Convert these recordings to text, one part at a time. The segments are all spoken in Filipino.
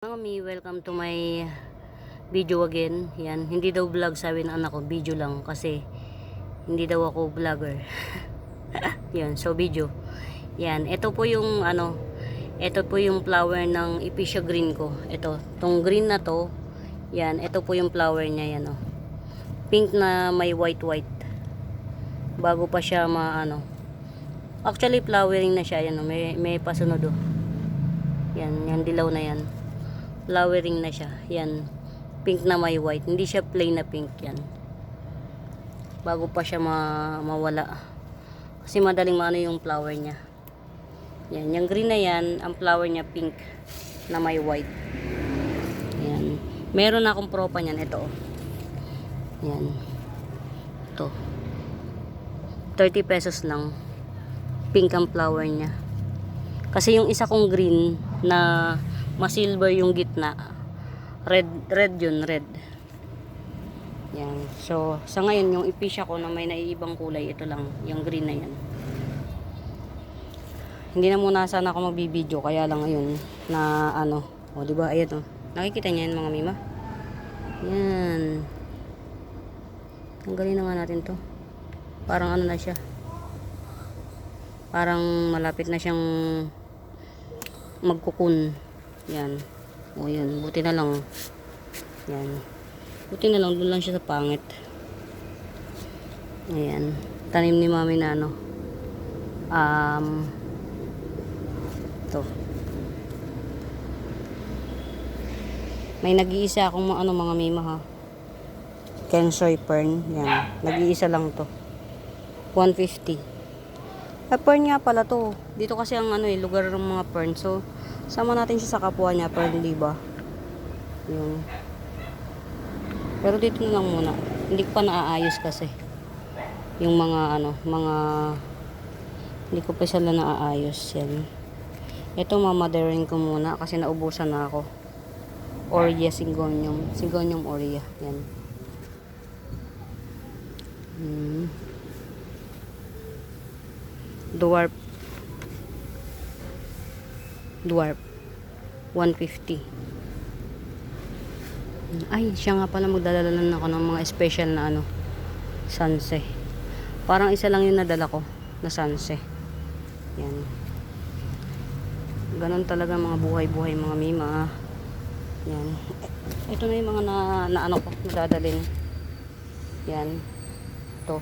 Mga mi, welcome to my video again. Yan, hindi daw vlog sabi ng anak ko, video lang kasi hindi daw ako vlogger. Yan, so video. Yan, ito po yung ito po yung flower ng Epicea green ko. Ito, tong green na to. Yan, ito po yung flower niya yan, oh. Pink na may white. Bago pa siya actually flowering na siya yan, oh. May pasunod, oh. Yan, yan dilaw na yan. Flowering na siya. Yan. Pink na may white. Hindi siya plain na pink yan. Bago pa siya mawala. Kasi madaling maano yung flower niya. Yan. Yung green na yan, ang flower niya pink na may white. Yan. Meron akong propa niyan. Ito. Yan. Ito. 30 pesos lang. Pink ang flower niya. Kasi yung isa kong green na ma-silver yung gitna. Red yun, red. Yan. So, sa ngayon, yung Epicea ko na may naiibang kulay, ito lang, yung green na yan. Hindi na muna sana ako magbibideo, kaya lang ngayon, na o diba, ayan o. Nakikita niya yan mga mima? Yan. Tanggalin na nga natin to. Parang na siya. Parang malapit na siyang magkukun. Yan. O yan. Buti na lang. Yan. Buti na lang. Doon lang siya sa pangit. Ayan. Tanim ni mami na ito. May nag-iisa akong mga mima ha. Kensoy fern. Yan. Nag-iisa lang to. 150. Fern nga pala to. Dito kasi ang lugar ng mga fern. So, sama natin siya sa kapwa niya, fern, diba? Yung. Pero dito na lang muna. Hindi ko pa naaayos kasi. Yung mga hindi ko pa sila naaayos. Yan. Ito mamadarin ko muna kasi naubusan na ako. Oria Syngonium. Syngonium Oria. Yan. Dwarf 150. Ay, siya nga pala magdadala lang ako ng mga special na sanse. Parang isa lang yung nadala ko na sanse. Yan. Ganon talaga mga buhay-buhay mga mima. Yan. Ito na yung mga na ko nadadalin. Yan. Ito.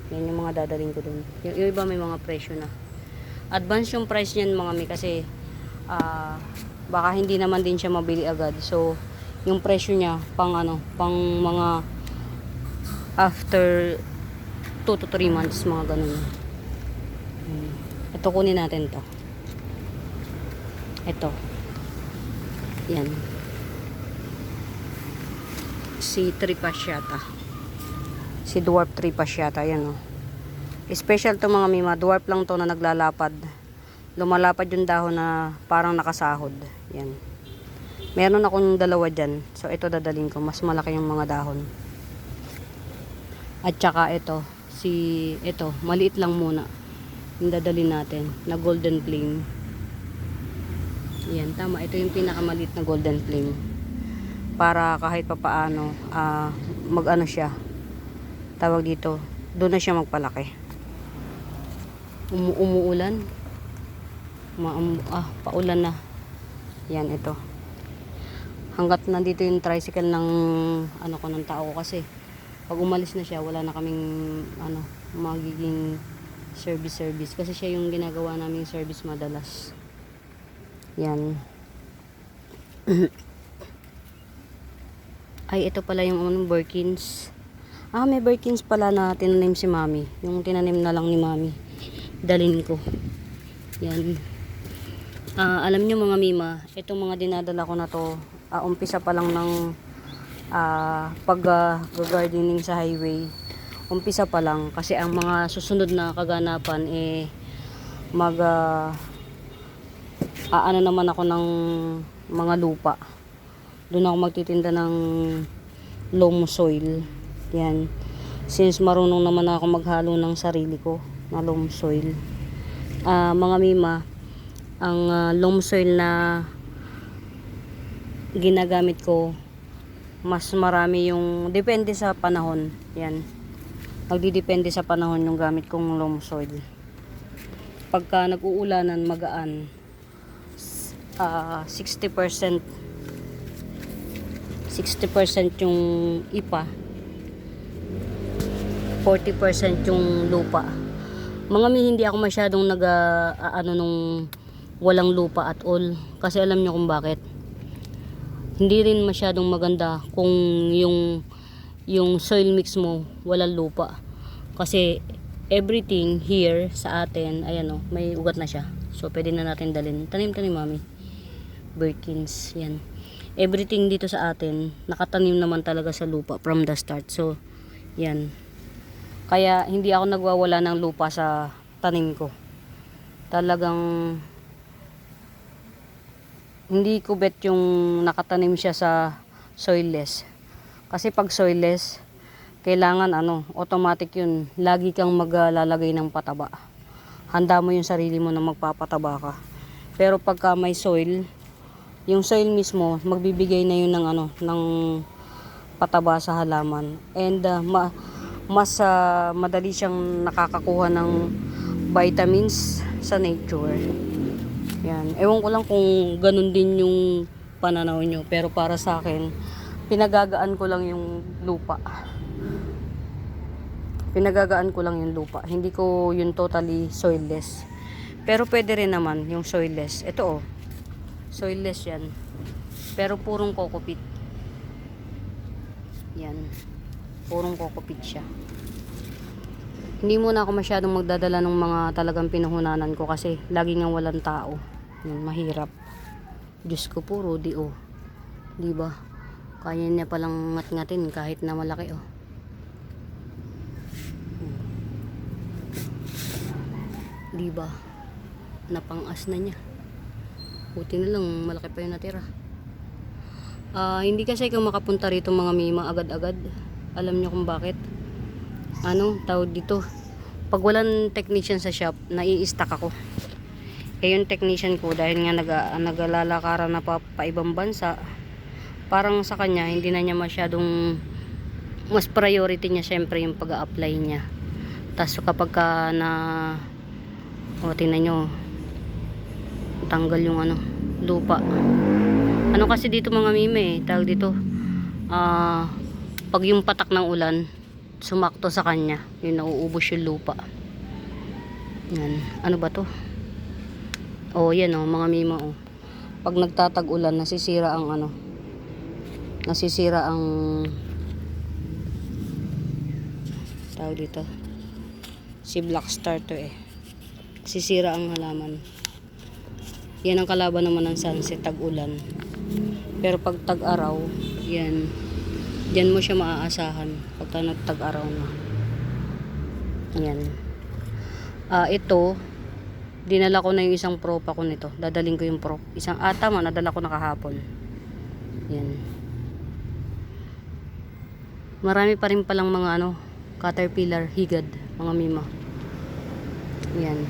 Yan yung mga dadalhin ko dun. Yung iba may mga presyo na. Advance yung price niyan mga mi kasi baka hindi naman din siya mabili agad. So, yung presyo niya pang mga after 2 to 3 months mga ganun. Ito kunin natin to. Ito. Yan. Si Tripasciata. Si dwarf Tripasciata, yan o. Special to mga mima, dwarf lang to na naglalapad. Lumalapad yung dahon na parang nakasahod. Yan. Meron akong dalawa dyan. So ito dadalhin ko, mas malaki yung mga dahon. At saka ito, maliit lang muna. Yung dadalhin natin na golden flame. Yan, tama. Ito yung pinakamaliit na golden flame. Para kahit papaano, siya. Tawag dito, doon na siya magpalaki. Umuulan. Paulan na. Yan, ito. Hanggat nandito yung tricycle ng ng tao ko kasi pag umalis na siya, wala na kaming magiging service kasi siya yung ginagawa naming service madalas. Yan. Ay, ito pala yung Birkins. May Birkins pala na tinanim si mami. Yung tinanim na lang ni mami. Dalin ko. Yan. Alam nyo mga mima, itong mga dinadala ko na to, umpisa pa lang ng pag-gardening sa highway. Umpisa pa lang kasi ang mga susunod na kaganapan naman ako ng mga lupa. Doon ako magtitinda ng loam soil. Yan. Since marunong naman ako maghalo ng sarili ko na loam soil. Mga mima, ang loam soil na ginagamit ko, mas marami yung, depende sa panahon. Yan. Magdidepende sa panahon yung gamit kong loam soil. Pagka nag-uulanan, magaan, 60% yung ipa, 40% yung lupa. Mga mi, hindi ako masyadong nung walang lupa at all, kasi alam nyo kung bakit. Hindi rin masyadong maganda kung yung soil mix mo walang lupa, kasi everything here sa atin, ayan o, may ugat na siya. So pwede na natin dalhin. Tanim ka ni mami, Birkins, yan. Everything dito sa atin nakatanim naman talaga sa lupa from the start. So yan, kaya hindi ako nagwawala ng lupa sa tanim ko. Talagang hindi ko bet yung nakatanim siya sa soilless. Kasi pag soilless, kailangan automatic yun. Lagi kang maglalagay ng pataba. Handa mo yung sarili mo na magpapataba ka. Pero pagka may soil, yung soil mismo, magbibigay na yun ng pataba sa halaman. And mas madali siyang nakakakuha ng vitamins sa nature. Yan. Ewan ko lang kung ganun din yung pananaw nyo. Pero para sa akin, pinagagaan ko lang yung lupa. Pinagagaan ko lang yung lupa. Hindi ko yung totally soilless. Pero pwede rin naman yung soilless. Ito soilless yan. Pero purong kokopit. Yan. Purong kokopit siya. Hindi muna ako masyadong magdadala ng mga talagang pinuhunanan ko kasi lagi nga walang tao. Yan, mahirap. Diyos ko po, Rudy diba? Kaya niya palang ngat-ngatin kahit na malaki diba? Napangas na niya. Buti na lang malaki pa yung natira. Hindi kasi ikaw makapunta rito mga mima agad-agad. Alam niyo kung bakit? Tawag dito, pag walang technician sa shop, nai-stack ako. Yung technician ko, dahil nga naglalakaran na pa ibang bansa, parang sa kanya hindi na niya masyadong, mas priority niya syempre yung pag-a-apply niya. Tapos kapag ka tingnan nyo, tanggal yung lupa. Kasi dito mga mime, tawag dito, pag yung patak ng ulan sumakto sa kanya, yung nauubos yung lupa. Yan, ano ba to? Yan mga mima pag nagtatag-ulan, nasisira ang tawag dito, si black star to sisira ang halaman. Yan ang kalaban naman ng sunset, tag-ulan. Pero pag tag-araw, yan, diyan mo siya maaasahan pagka nagtag-araw na. Yan. Ito, dinala ko na yung isang propa ko nito. Dadaling ko yung prop. Tama, nadala ko na kahapon. Yan. Marami pa rin palang mga caterpillar, higad, mga mima. Yan.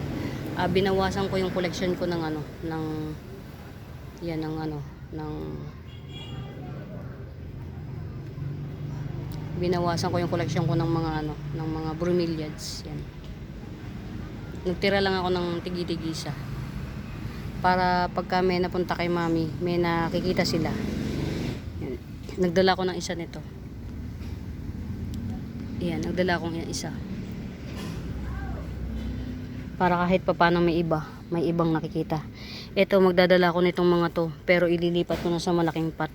Binawasan ko yung collection ko ng binawasan ko yung collection ko ng mga bromeliads. Yan. Nagtira lang ako ng tigi-tigisa para pagka may napunta kay mami, may nakikita sila. Yan. Nagdala ko ng isa nito. Yan, nagdala akong isa para kahit papaano may ibang nakikita. Ito, magdadala ko nitong mga to, pero ililipat ko na sa malaking pot.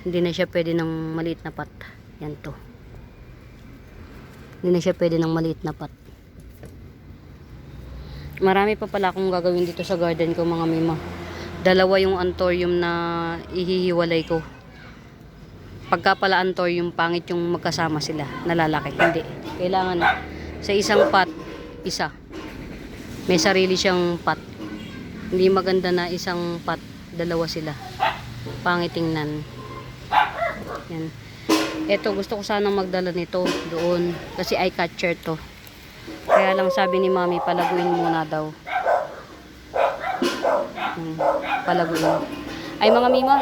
Hindi na siya pwede ng maliit na pot. Yan to. Hindi na siya pwede ng maliit na pot. Marami pa pala akong gagawin dito sa garden ko mga mima. Dalawa yung anthurium na ihihiwalay ko. Pagka pala anthurium, pangit yung magkasama sila, nalalaki. Hindi. Kailangan sa isang pot, isa. May sarili siyang pot. Hindi maganda na isang pot, dalawa sila. Pangit tingnan. Yan. Ito, gusto ko sanang magdala nito doon kasi eye catcher to. Kaya lang sabi ni mami, palaguin muna daw. Palaguin. Ay mga mima,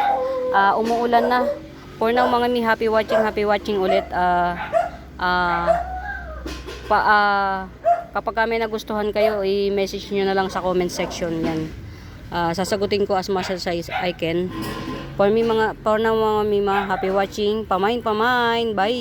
umuulan na. For now mga mi, happy watching ulit. Kapag may nagustuhan kayo, i-message nyo na lang sa comment section yan. Sasagutin ko as much as I can. For now mga mima, happy watching. Pamain, bye!